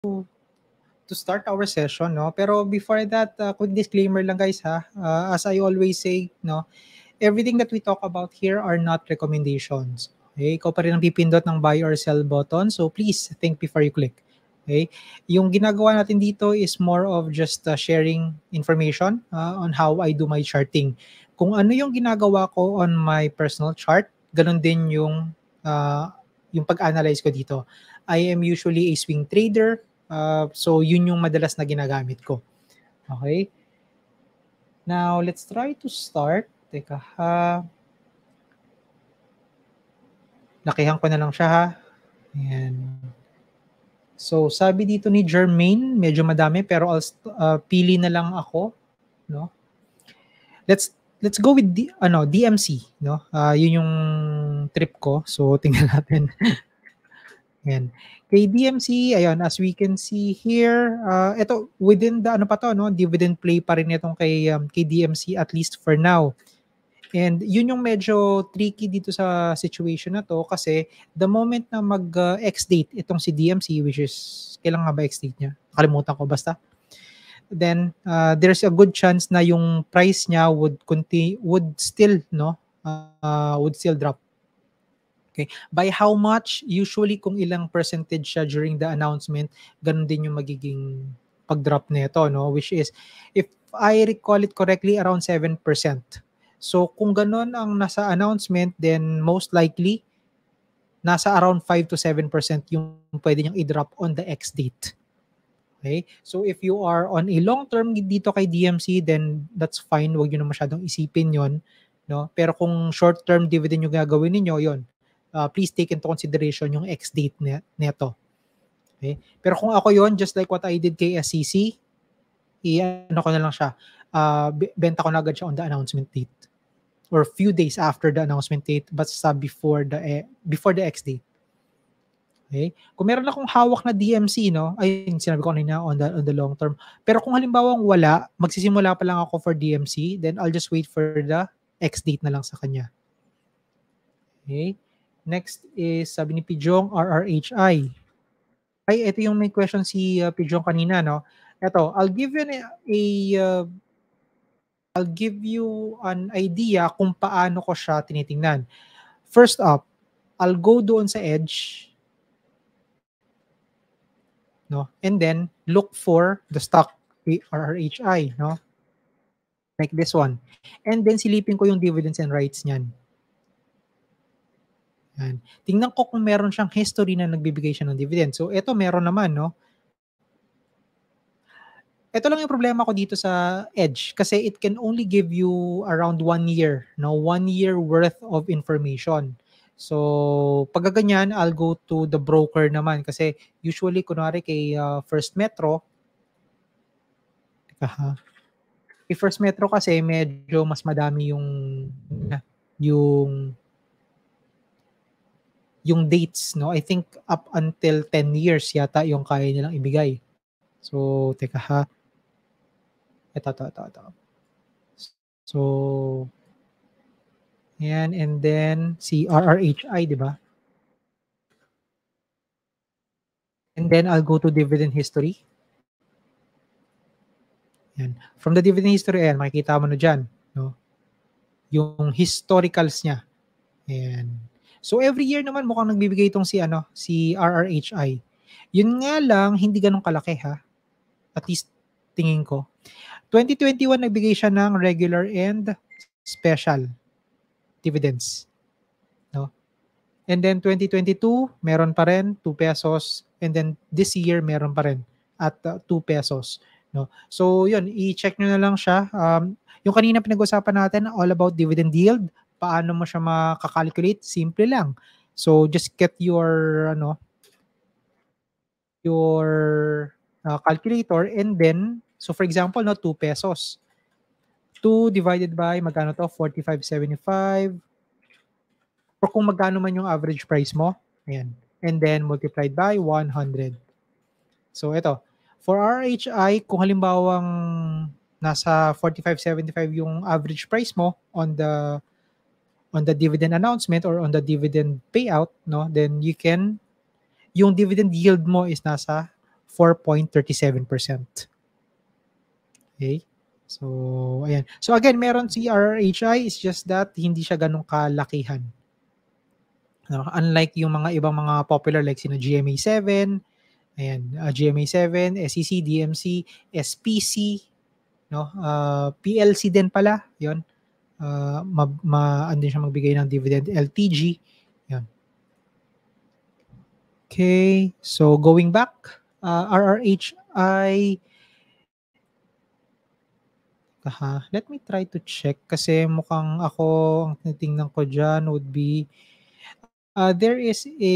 to start our session, no? Pero before that, quick disclaimer lang guys ha. As I always say, no, everything that we talk about here are not recommendations. Okay? Ikaw pa rin ang pipindot ng buy or sell button. So please think before you click. Okay? Yung ginagawa natin dito is more of just sharing information on how I do my charting. Kung ano yung ginagawa ko on my personal chart, ganun din yung pag-analyze ko dito. I am usually a swing trader. So yun yung madalas na ginagamit ko. Okay? Now, let's try to start. Teka ha. Lakihan ko na lang siya ha. Ayan. So, sabi dito ni Jermaine, medyo madami pero pili na lang ako, no? Let's go with DMC, no? Yun yung trip ko. So, tingnan natin. Ayan. Kay DMC, ayan, as we can see here, ito within the dividend play pa rin itong kay DMC at least for now. And yun yung medyo tricky dito sa situation na to kasi the moment na mag-X-date itong si DMC, which is, kailan nga ba X-date niya? Nakalimutan ko basta. Then, there's a good chance na yung price niya would still drop. Okay. By how much? Usually, kung ilang percentage siya during the announcement, ganun din yung magiging pag-drop nito, no? Which is, if I recall it correctly, around 7%. So, kung ganun ang nasa announcement, then most likely, nasa around 5 to 7% yung pwede niyang i-drop on the X date. Okay? So, if you are on a long term dito kay DMC, then that's fine. Huwag nyo na masyadong isipin yon, no? Pero kung short term dividend yung gagawin ninyo, yon, please take into consideration yung X date neto. Okay? Pero kung ako yon, just like what I did kay SCC, i-ano ko na lang siya, benta ko na agad siya on the announcement date or few days after the announcement date but before the X date. Okay? Kung meron akong hawak na DMC, no, ay sinabi ko kanina on the long term. Pero kung halimbawa wala, magsisimula pa lang ako for DMC, then I'll just wait for the X date na lang sa kanya. Okay? Next is sabi ni Pijong, RRHI. Ay, ito yung may question si Pijong kanina, no? Ito, I'll give you an idea kung paano ko siya tinitingnan. First up, I'll go doon sa edge, no? And then look for the stock RRHI, no? Like this one. And then silipin ko yung dividends and rights niyan. Yan. Tingnan ko kung meron siyang history na nagbibigay siya ng dividend. So ito meron naman, no? Ito lang yung problema ko dito sa Edge kasi it can only give you around 1 year, no? 1 year worth of information. So, pag ganyan, I'll go to the broker naman kasi usually, kunwari kay First Metro, kay First Metro kasi medyo mas madami yung dates, no? I think up until 10 years yata yung kaya nilang ibigay. So, teka ha. Ito. So, yan, and then si RRHI, di ba? And then I'll go to dividend history. Yan. From the dividend history, ayan, makikita mo na dyan, no? Yung historicals niya. Ayan. So every year naman mukhang nagbibigay itong si RRHI. Yun nga lang, hindi ganun kalaki ha. At least tingin ko. 2021 nagbigay siya ng regular and special dividends. No? And then 2022, meron pa rin 2 pesos. And then this year, meron pa rin at 2 pesos. No? So yun, i-check nyo na lang siya. Yung kanina pinag-usapan natin, all about dividend yield. Paano mo siya makakalculate? Simple lang. So just get your calculator and then, so for example, 2 pesos. 2 divided by, magkano to? 45.75. Or kung magkano man yung average price mo. Ayan. And then multiplied by 100. So ito, for RHI, kung halimbawang nasa 45.75 yung average price mo on the dividend announcement or on the dividend payout, no, then yung dividend yield mo is nasa 4.37%. Okay? So, ayan. So again, meron si RRHI, it's just that hindi siya ganun kalakihan. No? Unlike yung mga ibang mga popular like sina GMA7, ayan, GMA7, SEC, DMC, SPC, no? PLC din pala, 'yon. Andun siya magbigay ng dividend, LTG, 'yon. Okay, so going back, RRHI, let me try to check kasi mukhang ako, ang tinitingnan ko diyan would be, there is a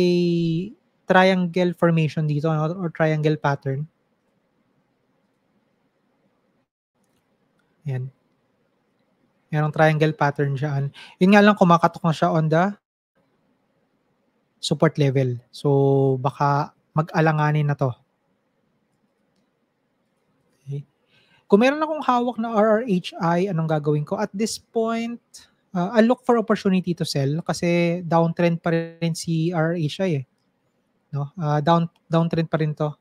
triangle formation dito, no, or triangle pattern. Ayan. Merong triangle pattern diyan. Yun nga lang kumakatok na siya on the support level. So, baka mag-alanganin na 'to. Okay. Kung meron akong hawak na RRHI, anong gagawin ko? At this point, I'll look for opportunity to sell kasi downtrend pa rin si RRHI, eh, 'no? Downtrend pa rin 'to.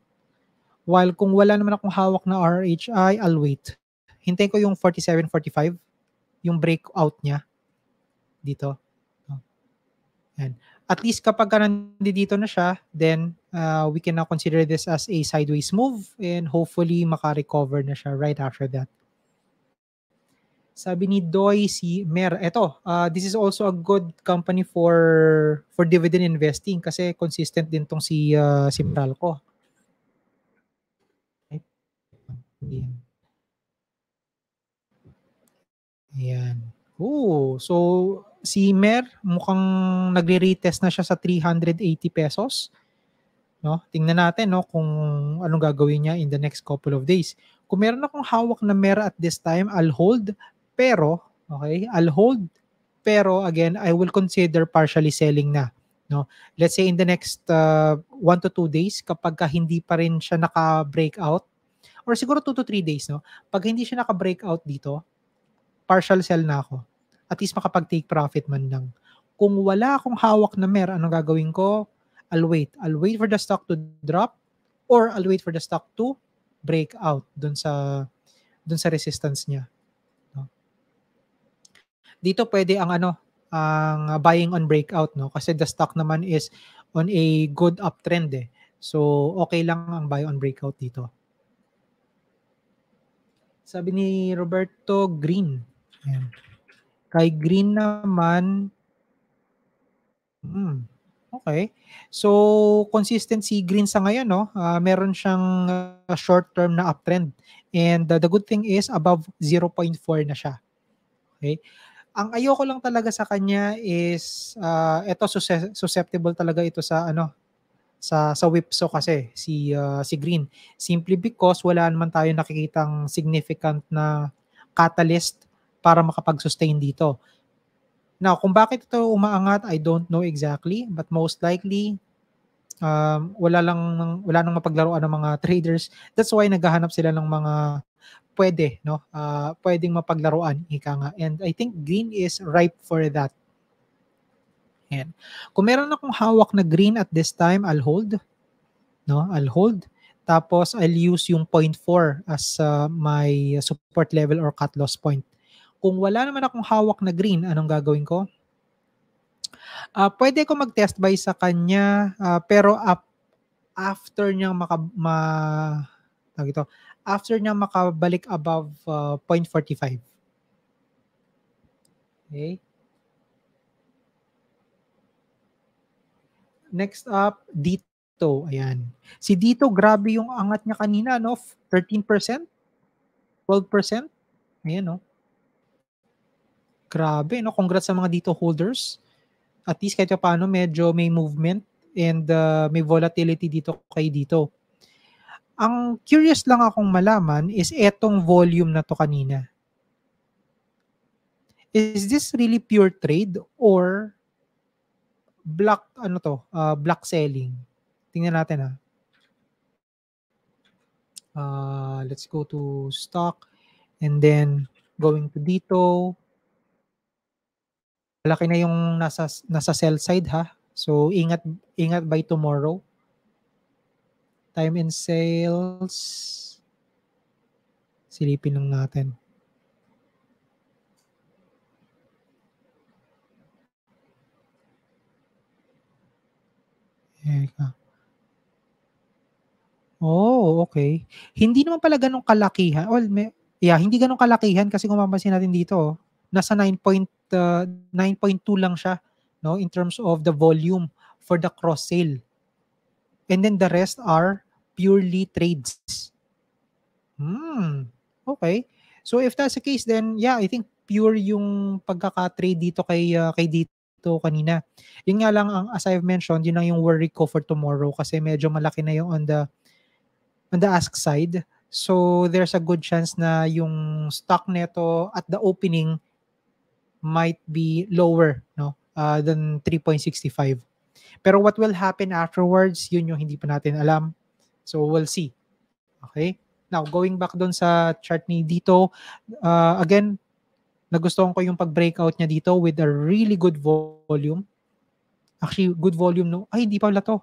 While kung wala naman akong hawak na RRHI, I'll wait. Hintayin ko yung 47.45, yung breakout niya dito. Yan. At least kapagka nandito na siya, then we can now consider this as a sideways move and hopefully maka-recover na siya right after that. Sabi ni Doy, si Mer, eto, this is also a good company for dividend investing kasi consistent din tong si Meralco. Right? Ayan. Ayan. Oh, so si Mer mukhang nagre-retest na siya sa 380 pesos. No? Tingnan natin, no, kung anong gagawin niya in the next couple of days. Kung meron akong hawak na Mera at this time, I'll hold. Pero, okay, I'll hold. Pero again, I will consider partially selling na. No? Let's say in the next 1 to 2 days, kapag hindi pa rin siya naka-breakout, or siguro 2 to 3 days, no? Pag hindi siya naka-breakout dito, partial sell na ako. At least makapag-take profit man lang. Kung wala akong hawak na Mera, anong gagawin ko? I'll wait. I'll wait for the stock to drop or I'll wait for the stock to break out dun sa resistance niya. No? Dito pwede ang ang buying on breakout, no? Kasi the stock naman is on a good uptrend, eh. So okay lang ang buy on breakout dito. Sabi ni Roberto, Green. Ayan. Kay Green naman, okay. So, consistency Green sa ngayon, no? Meron siyang short-term na uptrend. And the good thing is above 0.4 na siya. Okay? Ang ayoko lang talaga sa kanya is ito susceptible talaga ito sa sa whipsaw kasi si Green. Simply because wala naman tayo nakikitang significant na catalyst para makapag-sustain dito. Now, kung bakit ito umaangat, I don't know exactly, but most likely wala nang mapaglaruan ng mga traders. That's why naghahanap sila ng mga pwede, no? Pwedeng mapaglaruan, ika nga. And I think Green is ripe for that. Ayan. Kung meron akong hawak na Green at this time, I'll hold, no? I'll hold. Tapos I'll use yung 0.4 as my support level or cut loss point. Kung wala naman akong hawak na Green, anong gagawin ko? Pwede ko mag-test buy sa kanya, pero after niyang tawag ito, after niyang makabalik above 0.45. Okay. Next up, Dito. Ayan. Si Dito, grabe yung angat niya kanina, no? 13%, 12%. Ayan, no? Grabe, no? Congrats sa mga Dito holders. At least kahit paano medyo may movement and may volatility dito kay Dito. Ang curious lang akong malaman is etong volume na to kanina. Is this really pure trade or block block selling? Tingnan natin let's go to stock and then going to dito. Malaki na yung nasa sell side ha. So ingat by tomorrow. Time and sales. Silipin lang natin. Eka. Oh, okay. Hindi naman pala gano'ng kalakihan, well, hindi gano'ng kalakihan kasi kung mapapansin natin dito, nasa 9.2 lang siya, 'no, in terms of the volume for the cross sale. And then the rest are purely trades. Okay. So if that's the case, then yeah, I think pure yung pagkaka-trade dito kay dito kanina. Yun nga lang, as I've mentioned, yun lang yung worry ko for tomorrow kasi medyo malaki na yung on the ask side. So there's a good chance na yung stock neto at the opening might be lower, no, than 3.65. Pero what will happen afterwards, yun yung hindi pa natin alam. So we'll see. Okay? Now, going back doon sa chart ni dito, again, nagustuhan ko yung pag-breakout niya dito with a really good volume. Actually, good volume no. Ay, hindi pala to.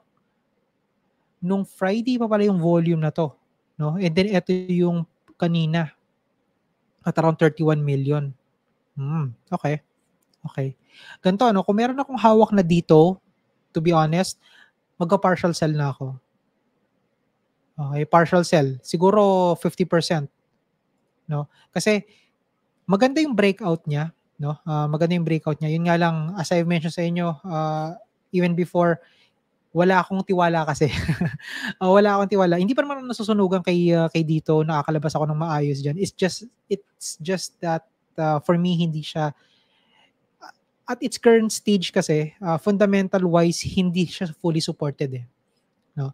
Nung Friday pa pala yung volume na to, no? And then ito yung kanina at around 31 million. Okay. Okay. Ganito, ano, kung meron akong hawak na dito, to be honest, magka-partial sell na ako. Okay, partial sell. Siguro 50%, no? Kasi maganda yung breakout niya, no? Maganda yung breakout niya. Yun nga lang, as I've mentioned sa inyo, even before, wala akong tiwala kasi. Wala akong tiwala. Hindi pa naman ako nasusunugan kay dito, nakakalabas ako ng maayos diyan. It's just that for me hindi siya at its current stage kasi, fundamental wise hindi siya fully supported eh. No?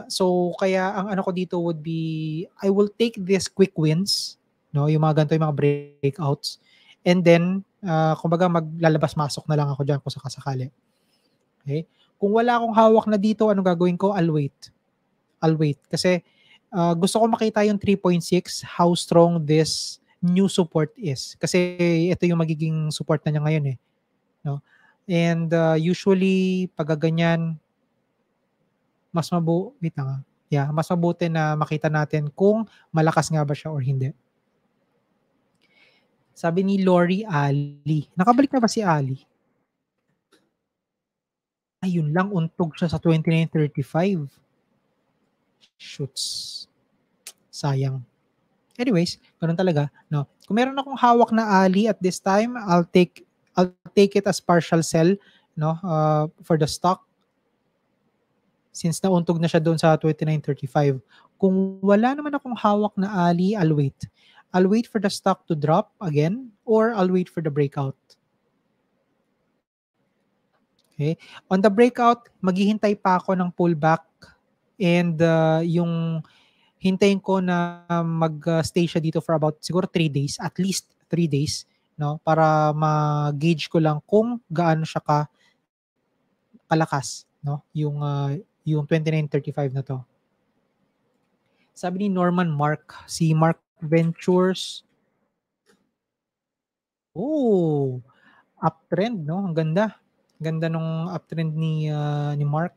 So kaya ang ano ko dito would be I will take these quick wins, no, yung mga ganito yung mga breakouts, and then kumbaga maglalabas-masok na lang ako diyan kung sakasakali. Okay? Kung wala akong hawak na dito, ano gagawin ko? I'll wait kasi gusto ko makita yung 3.6 how strong this new support is kasi ito yung magiging support na niya ngayon eh, no? And usually pag ganyan, wait lang yeah, mas mabuti na makita natin kung malakas nga ba siya or hindi. Sabi ni Lori Ali, nakabalik na ba si Ali? Ayun lang, untog siya sa 29.35. Shoots. Sayang. Anyways, gano'n talaga, no? Kung meron akong hawak na Ali at this time, I'll take it as partial sell, no, for the stock since nauntog na siya doon sa 29.35. Kung wala naman akong hawak na Ali, I'll wait. I'll wait for the stock to drop again or I'll wait for the breakout. Okay? On the breakout, maghihintay pa ako ng pullback and yung hintayin ko na mag-stay siya dito for about siguro 3 days, at least 3 days, no, para ma-gauge ko lang kung gaano siya kalakas, no, yung 29.35 na to. Sabi ni Norman Mark, si Mark Ventures. Oh, uptrend, no? Ang ganda. Ganda nung uptrend ni Mark.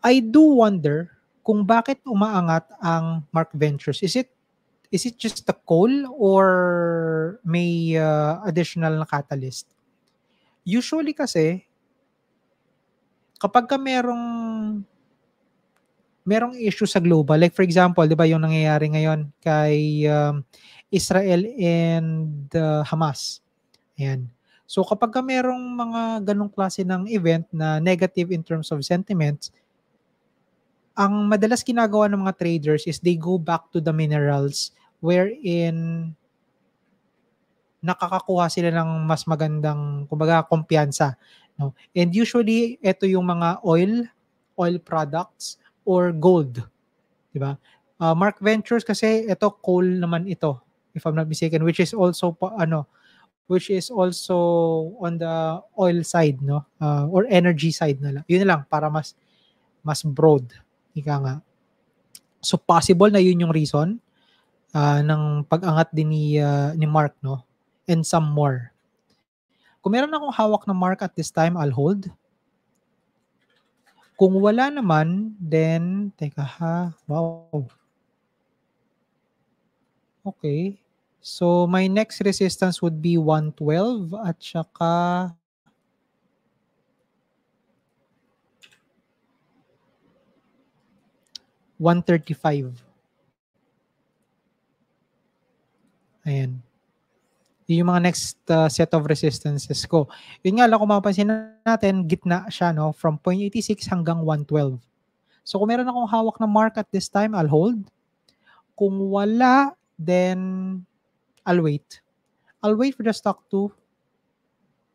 I do wonder kung bakit umaangat ang Mark Ventures. Is it just the coal or may additional na catalyst? Usually kasi kapag merong issue sa global, like for example, 'di ba yung nangyayari ngayon kay Israel and Hamas. Ayan. So kapag merong mga ganong klase ng event na negative in terms of sentiments, ang madalas ginagawa ng mga traders is they go back to the minerals wherein nakakakuha sila ng mas magandang kumbaga kumpiyansa, no? And usually ito yung mga oil products or gold, 'di ba? Mark Ventures kasi ito coal naman ito, if I'm not mistaken, which is also on the oil side, no? Or energy side na lang. Yun na lang para mas broad, ika nga. So possible na yun yung reason ng pag-angat din ni Mark, no? And some more. Kung meron akong hawak na Mark at this time, I'll hold. Kung wala naman, then teka ha, wow, okay. So, my next resistance would be 112 at saka 135. Ayan. Yun yung mga next, set of resistances ko. Yun nga lang kung mapapansin natin gitna siya 'no, from 0.86 hanggang 112. So, kung meron akong hawak na mark at this time, I'll hold. Kung wala, then I'll wait. I'll wait for the stock to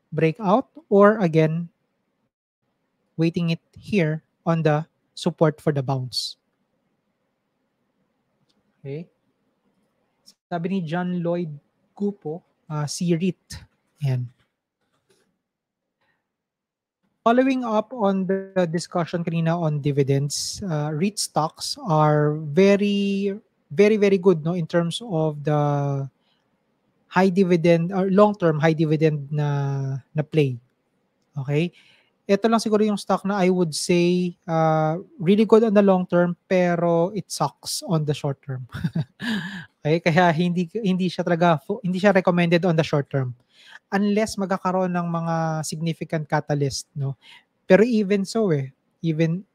break out or again, waiting it here on the support for the bounce. Okay? Sabi ni John Lloyd Cupo, C-REIT. Yan. Following up on the discussion kanina on dividends, REIT stocks are very, very, very good no in terms of the high dividend or long-term high dividend na play. Okay? Ito lang siguro yung stock na I would say really good on the long term pero it sucks on the short term. Okay? Kaya hindi siya talaga hindi siya recommended on the short term unless magkakaroon ng mga significant catalyst, no? Pero even so even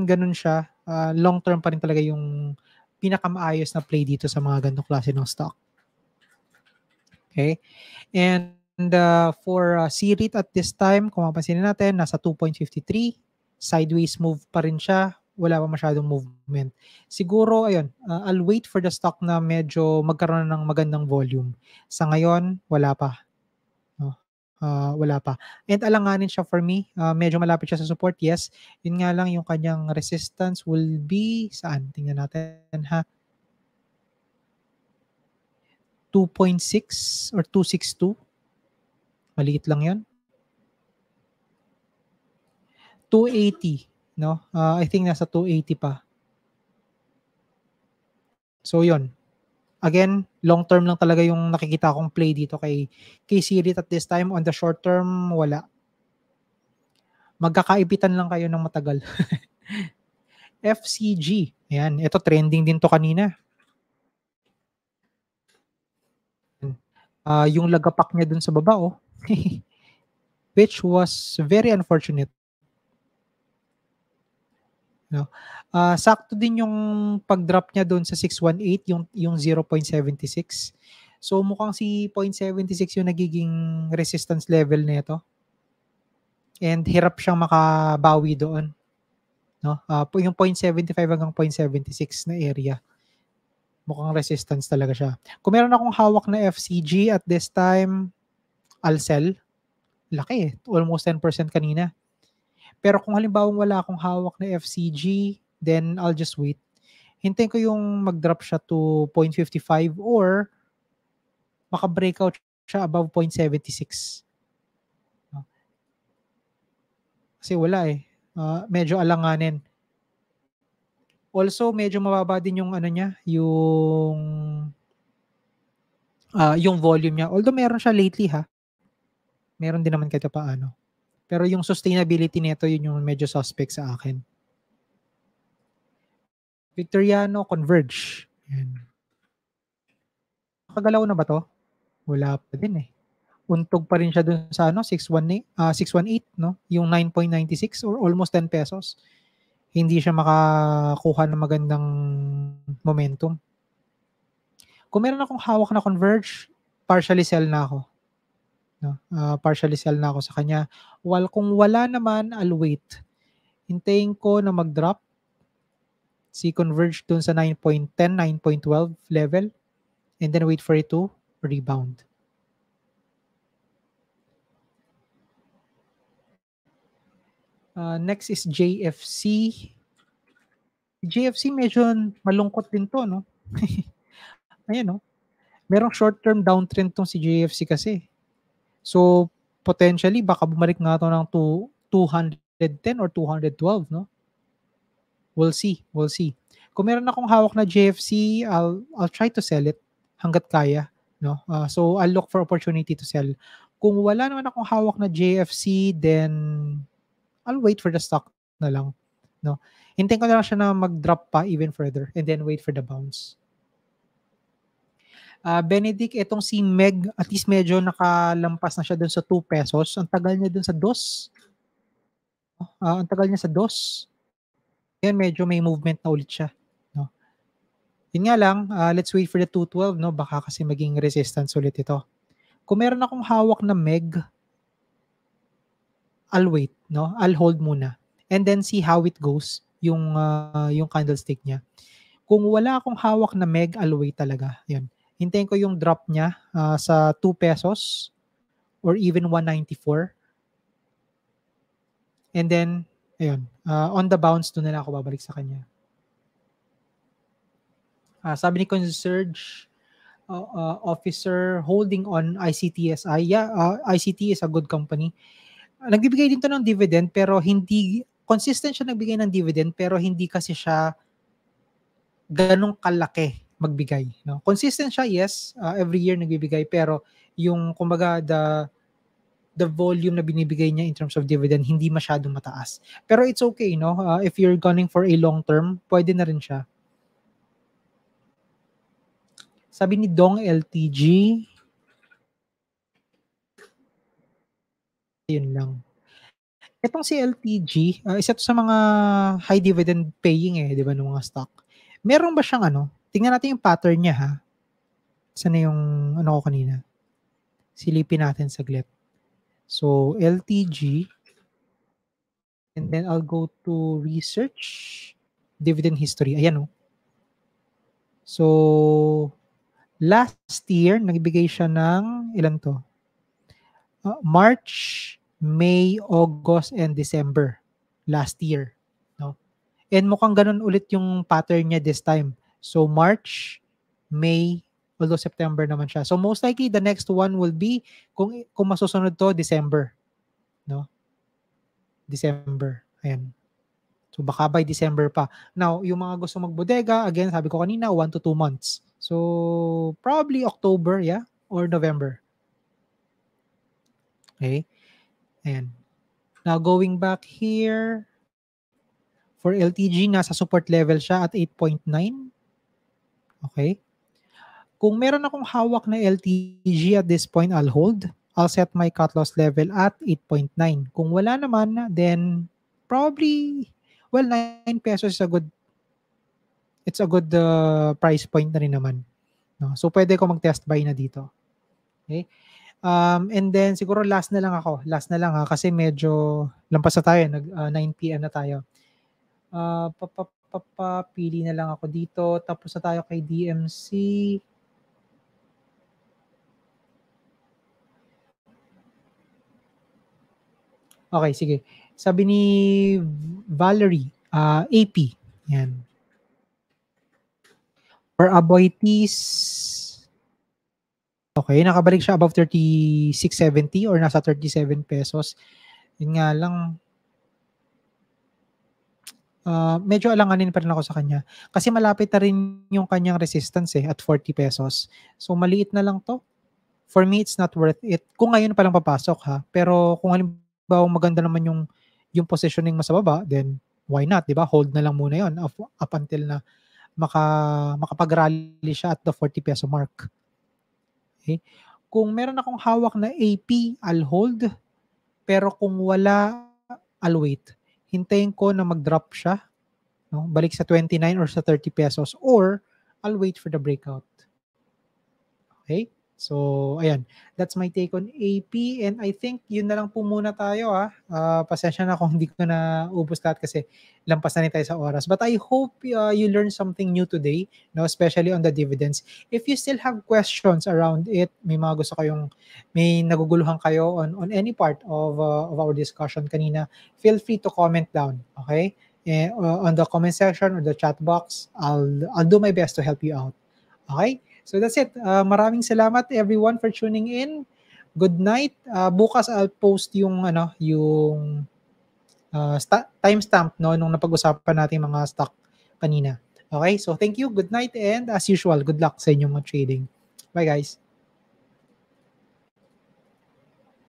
ganun siya, long term pa rin talaga yung pinakamaayos na play dito sa mga ganitong klase ng stock. Okay? And for C-REIT at this time, kung mapapansin natin, nasa 2.53. Sideways move pa rin siya. Wala pa masyadong movement. Siguro, ayun, I'll wait for the stock na medyo magkaroon ng magandang volume. Sa ngayon, wala pa. No? Wala pa. And alanganin siya for me. Medyo malapit siya sa support, yes. Yun nga lang, yung kanyang resistance will be, saan? Tingnan natin ha. 2.6 or 262. Maliit lang yun. 280, no? I think nasa 280 pa. So, yun. Again, long term lang talaga yung nakikita kong play dito kay C-REIT at this time. On the short term, wala. Magkakaibitan lang kayo ng matagal. FCG. Ayan, ito trending din to kanina. Yung lagapak niya dun sa baba, oh. Which was very unfortunate. No? Sakto din yung pag-drop niya doon sa 618, yung 0.76. So mukhang si 0.76 yung nagiging resistance level nito. And hirap siyang makabawi doon. No? Yung 0.75 hanggang 0.76 na area. Mukhang resistance talaga siya. Kung meron akong hawak na FCG at this time, I'll sell. Laki eh. Almost 10% kanina. Pero kung halimbawa wala akong hawak na FCG, then I'll just wait. Hintayin ko yung mag-drop siya to 0.55 or maka-breakout siya above 0.76. Kasi wala eh. Medyo alanganin. Also, medyo mababa din yung ano niya, yung volume niya. Although meron siya lately ha. Meron din naman kahit paano. Pero yung sustainability nito, yun yung medyo suspect sa akin. Victoriano Converge. Yan. Nakagalaw na ba to? Wala pa din eh. Untog pa rin siya dun sa 618, no? Yung 9.96 or almost 10 pesos. Hindi siya makakuha ng magandang momentum. Kung meron akong hawak na Converge, partially sell na ako. No? Partially sell na ako sa kanya. While kung wala naman, I'll wait. Hintayin ko na mag-drop si Converge dun sa 9.10, 9.12 level and then wait for it to rebound. Next is JFC. JFC medyo malungkot din to, no? Ayan, no? Merong short-term downtrend tong si JFC kasi. So, potentially, baka bumalik nga to ng 210 or 212, no? We'll see. Kung meron akong hawak na JFC, I'll try to sell it hanggat kaya, no? So, I'll look for opportunity to sell. Kung wala naman akong hawak na JFC, then I'll wait for the stock na lang. no? Hintayin ko na lang siya na mag-drop pa even further and then wait for the bounce. Benedict, itong si Meg, at least medyo nakalampas na siya dun sa 2 pesos. Ang tagal niya dun sa 2. Ang tagal niya sa 2. Yan, medyo may movement na ulit siya. No? Yun nga lang, let's wait for the 212. No? Baka kasi maging resistance ulit ito. Kung meron akong hawak na Meg, I'll wait. No? I'll hold muna. And then see how it goes, yung candlestick niya. Kung wala akong hawak na Meg, I'll wait talaga. Yan. Hintayin ko yung drop niya sa 2 pesos or even 194. And then, ayun, on the bounce, doon na lang ako babalik sa kanya. Sabi ni Conserge Officer, holding on ICTSI. Yeah, ICT is a good company. Nagbibigay din to ng dividend pero hindi, consistent siya nagbigay ng dividend pero hindi kasi siya ganong kalaki magbigay. No? Consistent siya, yes. Every year nagbibigay pero yung kumbaga the volume na binibigay niya in terms of dividend hindi masyadong mataas. Pero it's okay, no? If you're gunning for a long term, pwede na rin siya. Sabi ni Dong LTG, yun lang. Itong si LTG, isa to sa mga high dividend paying di ba, ng mga stock. Meron ba siyang tingnan natin yung pattern niya, ha? Saan na yung ko kanina? Silipin natin saglit. So, LTG, and then I'll go to research, dividend history. Ayan, So, last year, nagbigay siya ng, ilan to? March, May, August, and December. Last year. No? And mukhang ganun ulit yung pattern niya this time. So, March, May, although September naman siya. So, most likely, the next one will be, kung masusunod to, December. No? December. Ayan. So, baka by December pa. Now, yung mga gusto magbodega, again, sabi ko kanina, 1 to 2 months. So, probably October, yeah? Or November. Okay? Ayan. Now, going back here, for LTG, nasa support level siya at 8.9. Okay? Kung meron akong hawak na LTG at this point, I'll hold. I'll set my cut loss level at 8.9. Kung wala naman, then probably, 9 pesos is a good, it's a good price point na rin naman. No? So, pwede ko mag-test buy na dito. Okay? And then, siguro last na lang ako. Last na lang kasi medyo lampas na tayo. 9 p.m. na tayo. Pili na lang ako dito. Tapos na tayo kay DMC. Okay, sige. Sabi ni Valerie, AP. Yan. For Aboitiz, okay, nakabalik siya above 36.70 or nasa 37 pesos. Yun nga lang, medyo alanganin pa rin ako sa kanya. Kasi malapit na rin yung kanyang resistance at 40 pesos. So, maliit na lang to. For me, it's not worth it. Kung ngayon pa lang papasok, ha. Pero kung halimbawa maganda naman yung positioning mo sa baba, then why not, di ba? Hold na lang muna yon up until na makapag-rally siya at the 40 peso mark. Okay? Kung meron akong hawak na AP, I'll hold. Pero kung wala, I'll wait. Hintayin ko na mag-drop siya. No? Balik sa 29 or sa 30 pesos. Or, I'll wait for the breakout. Okay? So, ayan. That's my take on AP. And I think yun na lang po muna tayo. Pasensya na kung hindi ko na ubos lahat kasi lampas na rin tayo sa oras. But I hope you learned something new today, no? Especially on the dividends. If you still have questions around it, may mga gusto kayong, may naguguluhan kayo on any part of our discussion kanina, feel free to comment down. Okay? On the comment section or the chat box, I'll do my best to help you out. Okay? So that's it. Maraming salamat everyone for tuning in. Good night. Bukas I'll post yung timestamp nung napag-usapan natin mga stock kanina. Okay? So thank you. Good night and as usual, good luck sa inyong mga trading. Bye guys.